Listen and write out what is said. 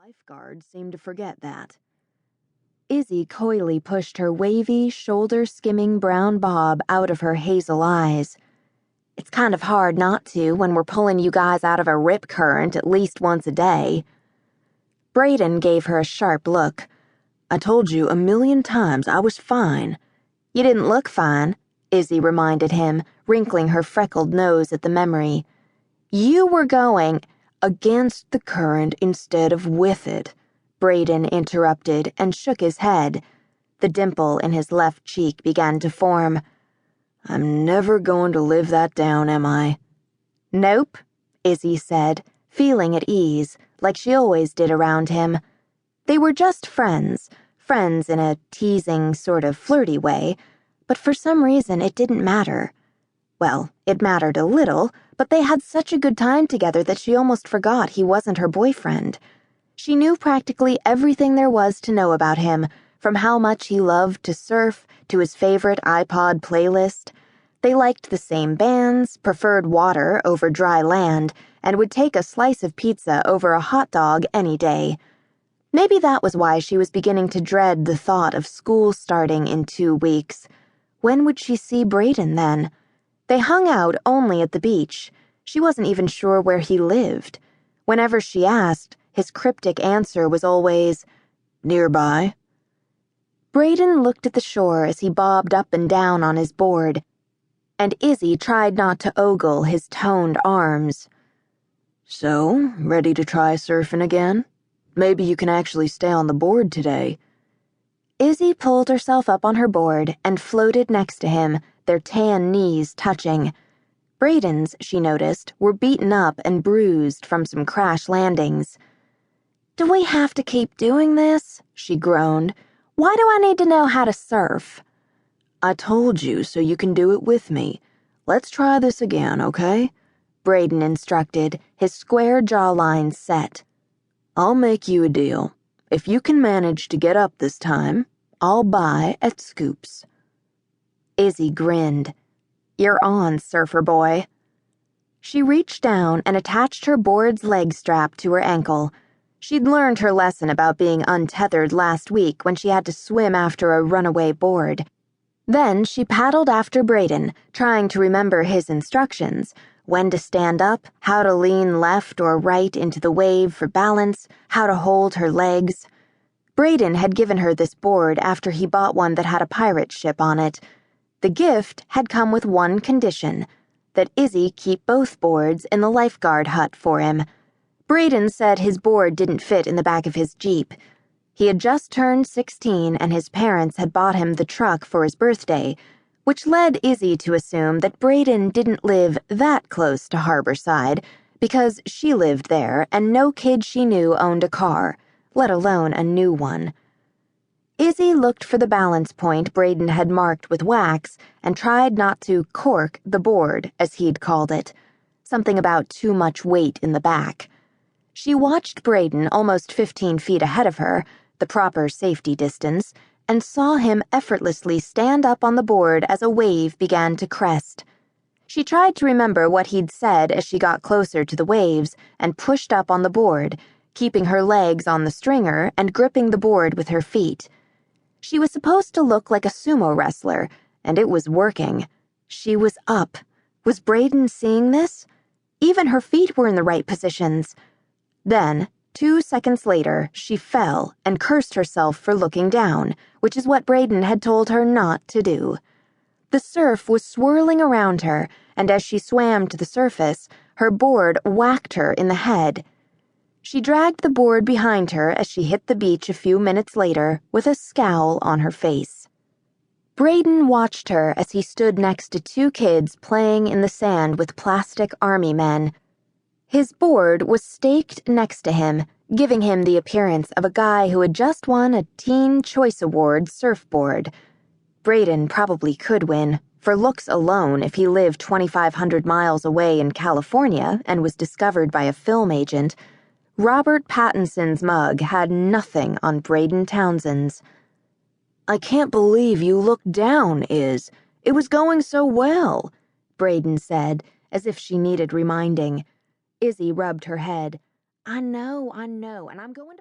lifeguard seemed to forget that. Izzie coyly pushed her wavy, shoulder-skimming brown bob out of her hazel eyes. It's kind of hard not to when we're pulling you guys out of a rip current at least once a day. Brayden gave her a sharp look. I told you 1,000,000 times I was fine. You didn't look fine, Izzie reminded him, wrinkling her freckled nose at the memory. You were going against the current instead of with it, Brayden interrupted and shook his head. The dimple in his left cheek began to form. I'm never going to live that down, am I? Nope, Izzie said, feeling at ease, like she always did around him. They were just friends in a teasing, sort of flirty way, but for some reason it didn't matter. Well, it mattered a little, but they had such a good time together that she almost forgot he wasn't her boyfriend. She knew practically everything there was to know about him, from how much he loved to surf to his favorite iPod playlist. They liked the same bands, preferred water over dry land, and would take a slice of pizza over a hot dog any day. Maybe that was why she was beginning to dread the thought of school starting in 2 weeks. When would she see Brayden then? They hung out only at the beach. She wasn't even sure where he lived. Whenever she asked, his cryptic answer was always, nearby. Brayden looked at the shore as he bobbed up and down on his board, and Izzie tried not to ogle his toned arms. So, ready to try surfing again? Maybe you can actually stay on the board today. Izzie pulled herself up on her board and floated next to him, their tan knees touching. Brayden's, she noticed, were beaten up and bruised from some crash landings. Do we have to keep doing this? She groaned. Why do I need to know how to surf? I told you so you can do it with me. Let's try this again, okay? Brayden instructed, his square jawline set. I'll make you a deal. If you can manage to get up this time, I'll buy at Scoops. Izzie grinned. You're on, surfer boy. She reached down and attached her board's leg strap to her ankle. She'd learned her lesson about being untethered last week when she had to swim after a runaway board. Then she paddled after Brayden, trying to remember his instructions, when to stand up, how to lean left or right into the wave for balance, how to hold her legs. Brayden had given her this board after he bought one that had a pirate ship on it. The gift had come with one condition, that Izzie keep both boards in the lifeguard hut for him. Brayden said his board didn't fit in the back of his Jeep. He had just turned 16 and his parents had bought him the truck for his birthday, which led Izzie to assume that Brayden didn't live that close to Harborside because she lived there and no kid she knew owned a car, let alone a new one. Izzie looked for the balance point Brayden had marked with wax and tried not to cork the board, as he'd called it, something about too much weight in the back. She watched Brayden almost 15 feet ahead of her, the proper safety distance, and saw him effortlessly stand up on the board as a wave began to crest. She tried to remember what he'd said as she got closer to the waves and pushed up on the board, keeping her legs on the stringer and gripping the board with her feet. She was supposed to look like a sumo wrestler, and it was working. She was up. Was Brayden seeing this? Even her feet were in the right positions. Then, 2 seconds later, she fell and cursed herself for looking down, which is what Brayden had told her not to do. The surf was swirling around her, and as she swam to the surface, her board whacked her in the head. She dragged the board behind her as she hit the beach a few minutes later with a scowl on her face. Brayden watched her as he stood next to 2 kids playing in the sand with plastic army men. His board was staked next to him, giving him the appearance of a guy who had just won a Teen Choice Award surfboard. Brayden probably could win, for looks alone, if he lived 2,500 miles away in California and was discovered by a film agent. Robert Pattinson's mug had nothing on Brayden Townsend's. I can't believe you looked down, Iz. It was going so well, Brayden said, as if she needed reminding. Izzie rubbed her head. I know, and I'm going to